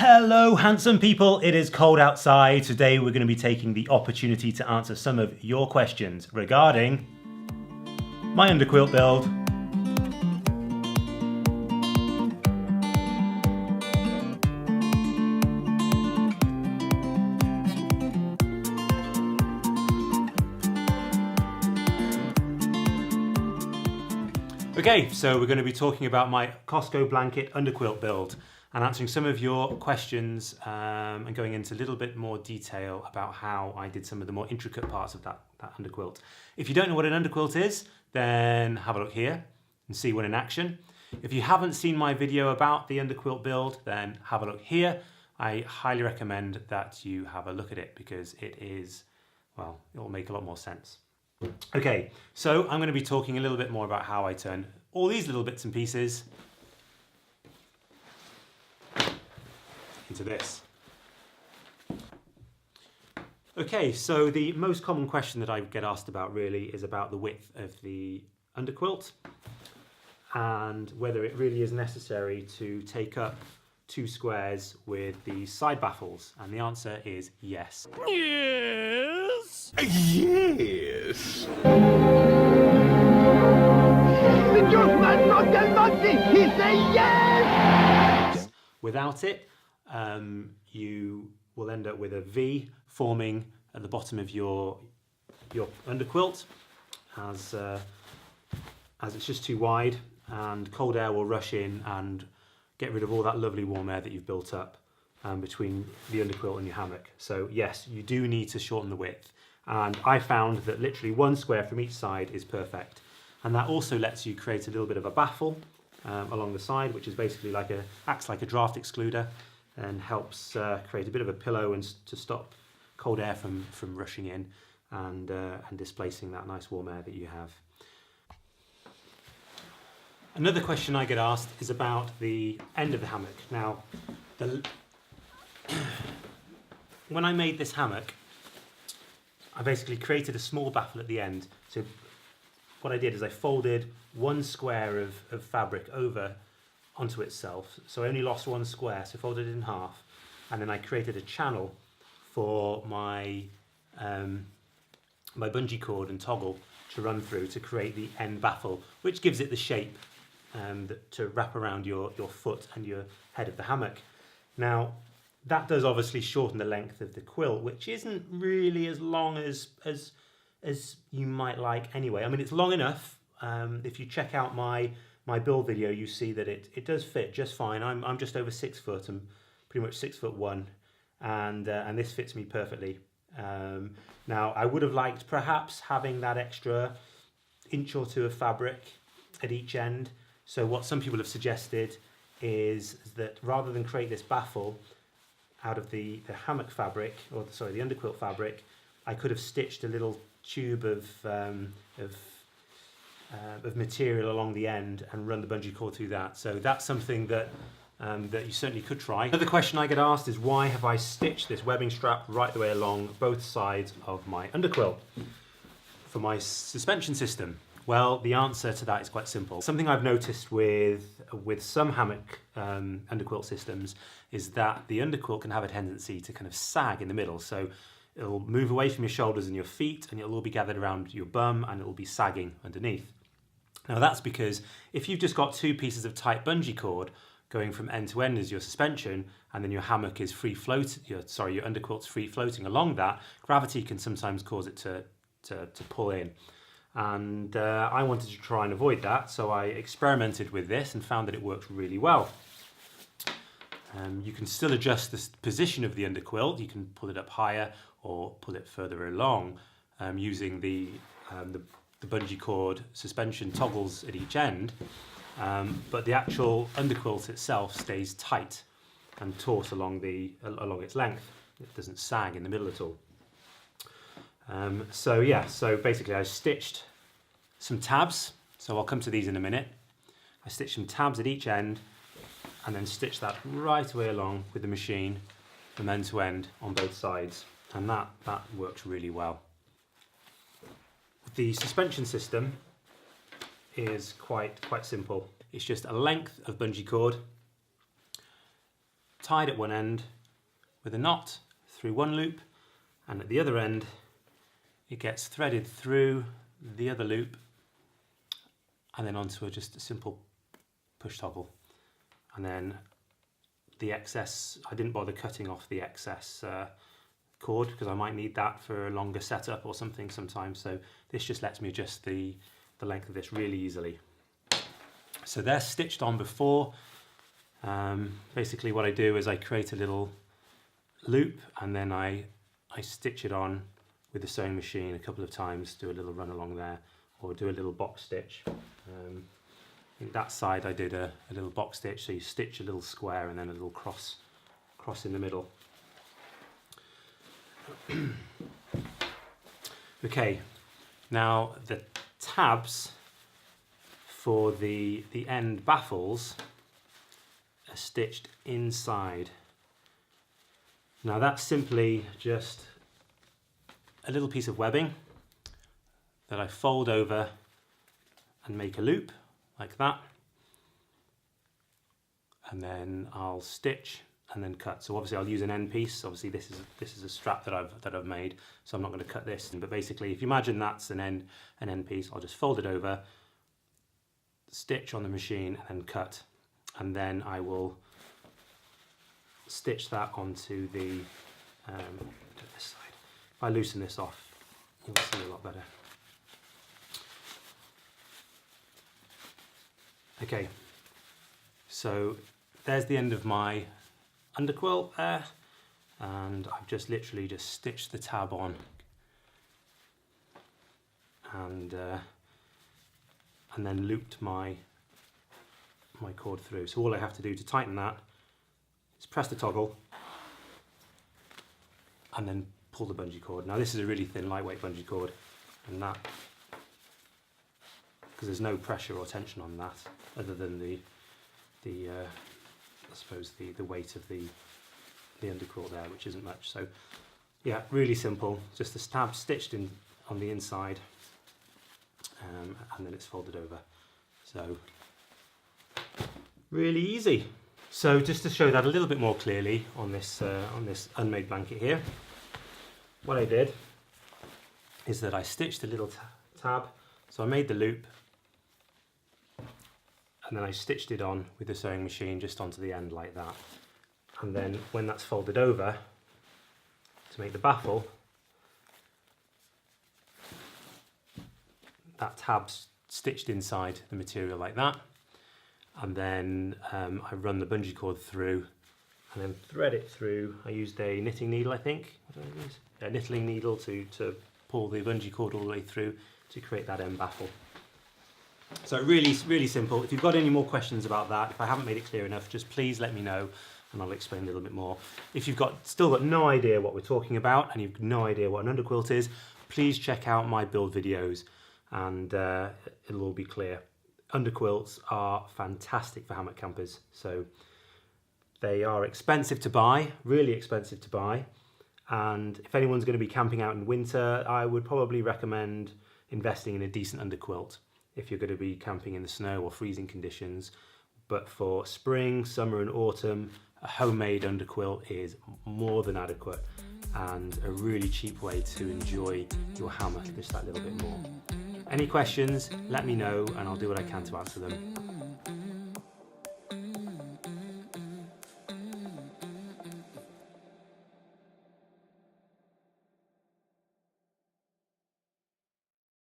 Hello handsome people, it is cold outside. Today we're going to be taking the opportunity to answer some of your questions regarding my underquilt build. Okay, so we're going to be talking about my Costco blanket underquilt build and answering some of your questions and going into a little bit more detail about how I did some of the more intricate parts of that underquilt. If you don't know what an underquilt is, then have a look here and see one in action. If you haven't seen my video about the underquilt build, then have a look here. I highly recommend that you have a look at it because it is, well, it will make a lot more sense. Okay, so I'm going to be talking a little bit more about how I turn all these little bits and pieces into this. Okay, so the most common question that I get asked about really is about the width of the underquilt and whether it really is necessary to take up 2 squares with the side baffles, and the answer is yes. Yes. Yes. The juice man not tell nothing. He say yes. Without it, you will end up with a V forming at the bottom of your underquilt as it's just too wide, and cold air will rush in and get rid of all that lovely warm air that you've built up between the underquilt and your hammock. So yes, you do need to shorten the width. And I found that literally 1 square from each side is perfect. And that also lets you create a little bit of a baffle along the side, which is basically acts like a draft excluder and helps create a bit of a pillow and to stop cold air from rushing in and displacing that nice warm air that you have. Another question I get asked is about the end of the hammock. Now, when I made this hammock, I basically created a small baffle at the end. So what I did is I folded 1 square of fabric over onto itself. So I only lost 1 square, so folded it in half. And then I created a channel for my bungee cord and toggle to run through to create the end baffle, which gives it the shape to wrap around your foot and your head of the hammock. Now, that does obviously shorten the length of the quilt, which isn't really as long as you might like anyway. I mean, it's long enough. If you check out my build video, you see that it does fit just fine. I'm just over 6 foot. I'm pretty much 6'1", and this fits me perfectly. Now, I would have liked perhaps having that extra inch or 2 of fabric at each end. So what some people have suggested is that rather than create this baffle out of the hammock fabric, or sorry, the underquilt fabric, I could have stitched a little tube of material along the end and run the bungee cord through that. So that's something that you certainly could try. Another question I get asked is, why have I stitched this webbing strap right the way along both sides of my underquilt for my suspension system? Well, the answer to that is quite simple. Something I've noticed with some hammock underquilt systems is that the underquilt can have a tendency to kind of sag in the middle. So it'll move away from your shoulders and your feet, and it'll all be gathered around your bum, and it'll be sagging underneath. Now that's because if you've just got 2 pieces of tight bungee cord going from end to end as your suspension, and then your hammock is free floating, your underquilt's free floating along that, gravity can sometimes cause it to pull in. And I wanted to try and avoid that, so I experimented with this and found that it worked really well. You can still adjust the position of the underquilt. You can pull it up higher or pull it further along using the bungee cord suspension toggles at each end, but the actual underquilt itself stays tight and taut along its length. It doesn't sag in the middle at all. So basically I stitched some tabs, so I'll come to these in a minute. I stitched some tabs at each end and then stitched that right away along with the machine from end to end on both sides, and that works really well. The suspension system is quite simple. It's just a length of bungee cord tied at one end with a knot through one loop, and at the other end it gets threaded through the other loop and then onto just a simple push toggle. And then the excess, I didn't bother cutting off the excess cord because I might need that for a longer setup or something sometimes, so this just lets me adjust the length of this really easily. So they're stitched on before. Basically what I do is I create a little loop and then I stitch it on with the sewing machine a couple of times, do a little run along there, or do a little box stitch. In that side I did a little box stitch, so you stitch a little square and then a little cross in the middle. Okay, now the tabs for the end baffles are stitched inside. Now that's simply just a little piece of webbing that I fold over and make a loop like that, and then I'll stitch and then cut. So obviously I'll use an end piece. Obviously this is a strap that I've made, so I'm not going to cut this. But basically, if you imagine that's an end piece, I'll just fold it over, stitch on the machine, and then cut, and then I will stitch that onto the this side. If I loosen this off, you'll see a lot better. Okay, so there's the end of my underquilt there, and I've just literally just stitched the tab on and then looped my cord through. So all I have to do to tighten that is press the toggle and then pull the bungee cord. Now this is a really thin, lightweight bungee cord, and that, because there's no pressure or tension on that other than the I suppose the weight of the underquilt there, which isn't much. So yeah, really simple, just a tab stitched in on the inside, and then it's folded over. So really easy. So just to show that a little bit more clearly on this unmade blanket here, what I did is that I stitched a little tab. So I made the loop, and then I stitched it on with the sewing machine just onto the end like that. And then when that's folded over to make the baffle, that tab's stitched inside the material like that. And then I run the bungee cord through and then thread it through. I used a knitting needle, I think. What did I use? A knitting needle to pull the bungee cord all the way through to create that end baffle. So really, really simple. If you've got any more questions about that, if I haven't made it clear enough, just please let me know and I'll explain a little bit more. If you've still got no idea what we're talking about and you've no idea what an underquilt is, please check out my build videos and it'll all be clear. Underquilts are fantastic for hammock campers. So they are expensive to buy, really expensive to buy. And if anyone's going to be camping out in winter, I would probably recommend investing in a decent underquilt if you're going to be camping in the snow or freezing conditions. But for spring, summer and autumn, a homemade underquilt is more than adequate and a really cheap way to enjoy your hammock just that little bit more. Any questions, let me know and I'll do what I can to answer them.